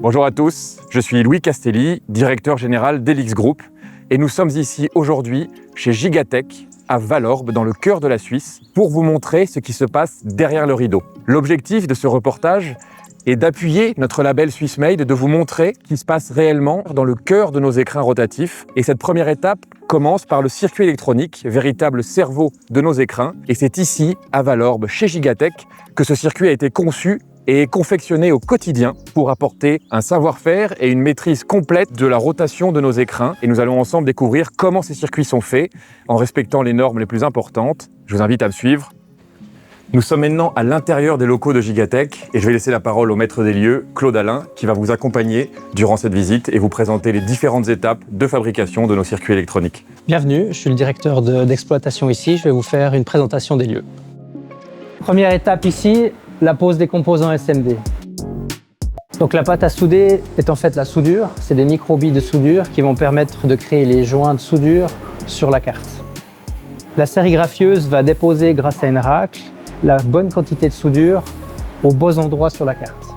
Bonjour à tous, je suis Louis Castelli, directeur général d'Helix Group et nous sommes ici aujourd'hui chez Gigatech à Vallorbe dans le cœur de la Suisse pour vous montrer ce qui se passe derrière le rideau. L'objectif de ce reportage est d'appuyer notre label SwissMade et de vous montrer ce qui se passe réellement dans le cœur de nos écrins rotatifs. Et cette première étape commence par le circuit électronique, véritable cerveau de nos écrins. Et c'est ici, à Vallorbe, chez Gigatech, que ce circuit a été conçu et confectionné au quotidien pour apporter un savoir-faire et une maîtrise complète de la rotation de nos écrins. Et nous allons ensemble découvrir comment ces circuits sont faits en respectant les normes les plus importantes. Je vous invite à me suivre. Nous sommes maintenant à l'intérieur des locaux de Gigatech et je vais laisser la parole au maître des lieux, Claude Alain, qui va vous accompagner durant cette visite et vous présenter les différentes étapes de fabrication de nos circuits électroniques. Bienvenue, je suis le directeur d'exploitation ici. Je vais vous faire une présentation des lieux. Première étape ici, la pose des composants SMD. Donc la pâte à souder est en fait la soudure. C'est des micro-billes de soudure qui vont permettre de créer les joints de soudure sur la carte. La sérigraphieuse va déposer grâce à une racle la bonne quantité de soudure aux beaux endroits sur la carte.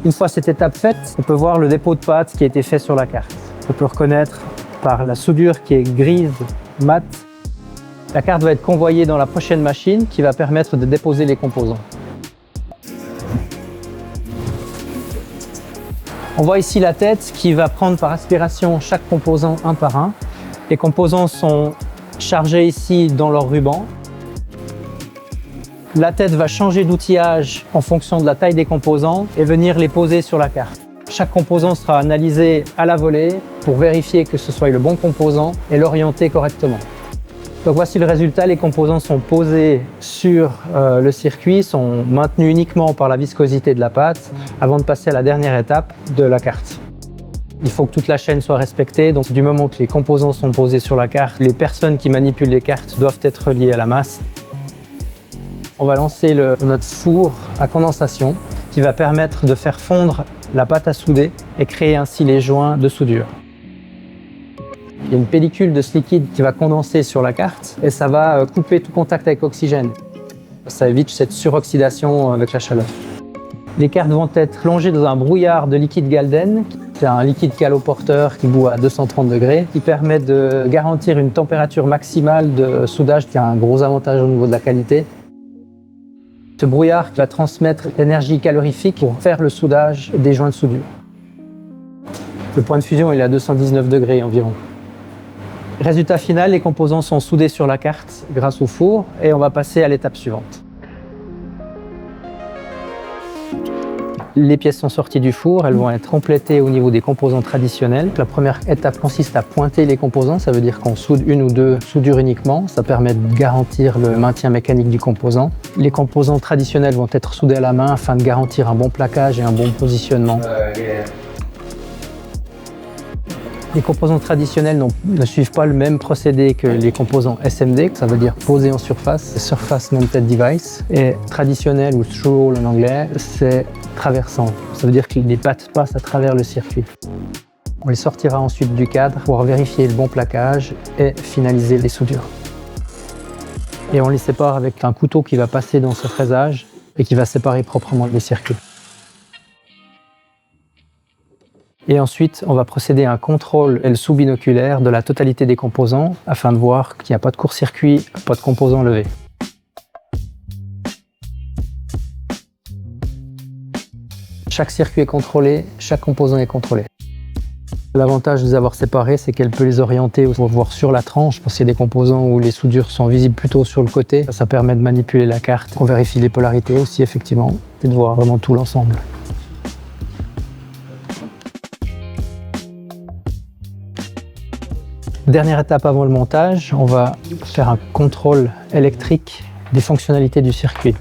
Une fois cette étape faite, on peut voir le dépôt de pâte qui a été fait sur la carte. On peut reconnaître par la soudure qui est grise, mate. La carte va être convoyée dans la prochaine machine qui va permettre de déposer les composants. On voit ici la tête qui va prendre par aspiration chaque composant un par un. Les composants sont chargés ici dans leur ruban. La tête va changer d'outillage en fonction de la taille des composants et venir les poser sur la carte. Chaque composant sera analysé à la volée pour vérifier que ce soit le bon composant et l'orienter correctement. Donc voici le résultat, les composants sont posés sur le circuit, sont maintenus uniquement par la viscosité de la pâte avant de passer à la dernière étape de la carte. Il faut que toute la chaîne soit respectée, donc du moment que les composants sont posés sur la carte, les personnes qui manipulent les cartes doivent être reliées à la masse. On va lancer notre four à condensation qui va permettre de faire fondre la pâte à souder et créer ainsi les joints de soudure. Il y a une pellicule de ce liquide qui va condenser sur la carte et ça va couper tout contact avec l'oxygène. Ça évite cette suroxydation avec la chaleur. Les cartes vont être plongées dans un brouillard de liquide Galden. C'est un liquide caloporteur qui bout à 230 degrés, qui permet de garantir une température maximale de soudage qui a un gros avantage au niveau de la qualité. Ce brouillard va transmettre l'énergie calorifique pour faire le soudage des joints de soudure. Le point de fusion il est à 219 degrés environ. Résultat final, les composants sont soudés sur la carte grâce au four et on va passer à l'étape suivante. Les pièces sont sorties du four, elles vont être complétées au niveau des composants traditionnels. La première étape consiste à pointer les composants, ça veut dire qu'on soude une ou deux soudures uniquement. Ça permet de garantir le maintien mécanique du composant. Les composants traditionnels vont être soudés à la main afin de garantir un bon plaquage et un bon positionnement. Les composants traditionnels ne suivent pas le même procédé que les composants SMD, ça veut dire posés en surface, Surface Mounted Device. Et traditionnel ou through roll en anglais, c'est traversant. Ça veut dire que les pâtes passent à travers le circuit. On les sortira ensuite du cadre pour vérifier le bon plaquage et finaliser les soudures. Et on les sépare avec un couteau qui va passer dans ce fraisage et qui va séparer proprement les circuits. Et ensuite, on va procéder à un contrôle sous-binoculaire de la totalité des composants afin de voir qu'il n'y a pas de court-circuit, pas de composants levés. Chaque circuit est contrôlé, chaque composant est contrôlé. L'avantage de les avoir séparés, c'est qu'elle peut les orienter pour voir sur la tranche, parce qu'il y a des composants où les soudures sont visibles plutôt sur le côté. Ça permet de manipuler la carte. On vérifie les polarités aussi, effectivement, et de voir vraiment tout l'ensemble. Dernière étape avant le montage, on va faire un contrôle électrique des fonctionnalités du circuit.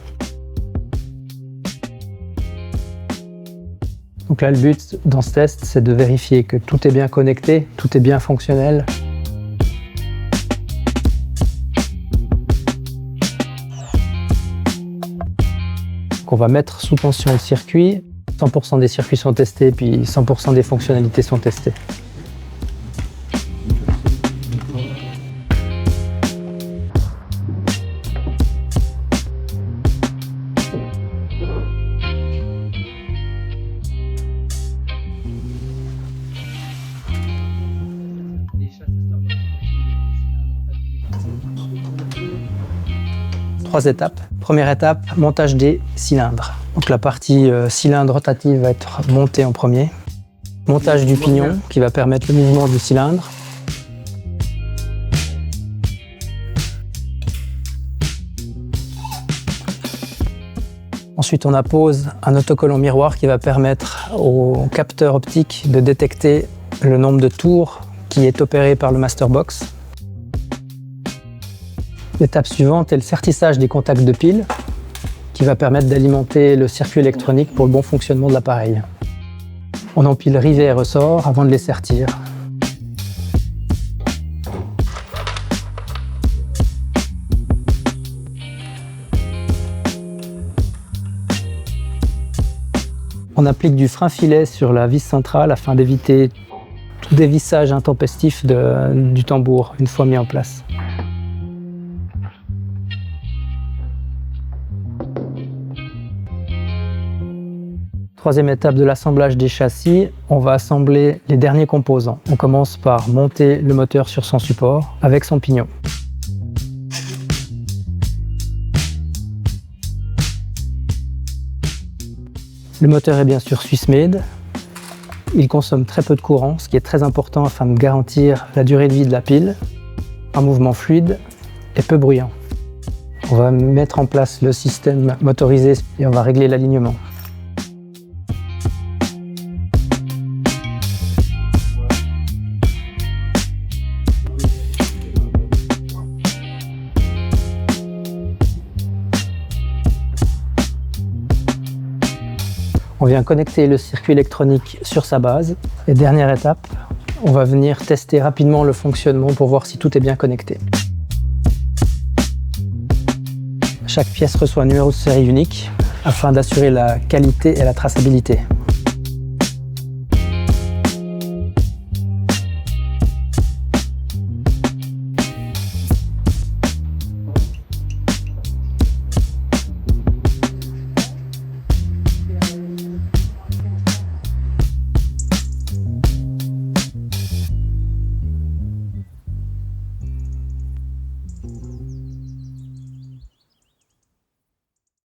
Donc là, le but dans ce test, c'est de vérifier que tout est bien connecté, tout est bien fonctionnel. Donc on va mettre sous tension le circuit. 100% des circuits sont testés, puis 100% des fonctionnalités sont testées. 3 étapes. Première étape, montage des cylindres. Donc la partie cylindre rotative va être montée en premier. Montage du pignon qui va permettre le mouvement du cylindre. Ensuite, on appose un autocollant miroir qui va permettre au capteur optique de détecter le nombre de tours qui est opéré par le Masterbox. L'étape suivante est le sertissage des contacts de pile qui va permettre d'alimenter le circuit électronique pour le bon fonctionnement de l'appareil. On empile rivets et ressorts avant de les sertir. On applique du frein-filet sur la vis centrale afin d'éviter tout dévissage intempestif du tambour une fois mis en place. Troisième étape de l'assemblage des châssis, on va assembler les derniers composants. On commence par monter le moteur sur son support avec son pignon. Le moteur est bien sûr Swiss made. Il consomme très peu de courant, ce qui est très important afin de garantir la durée de vie de la pile. Un mouvement fluide et peu bruyant. On va mettre en place le système motorisé et on va régler l'alignement. On vient connecter le circuit électronique sur sa base. Et dernière étape, on va venir tester rapidement le fonctionnement pour voir si tout est bien connecté. Chaque pièce reçoit un numéro de série unique afin d'assurer la qualité et la traçabilité.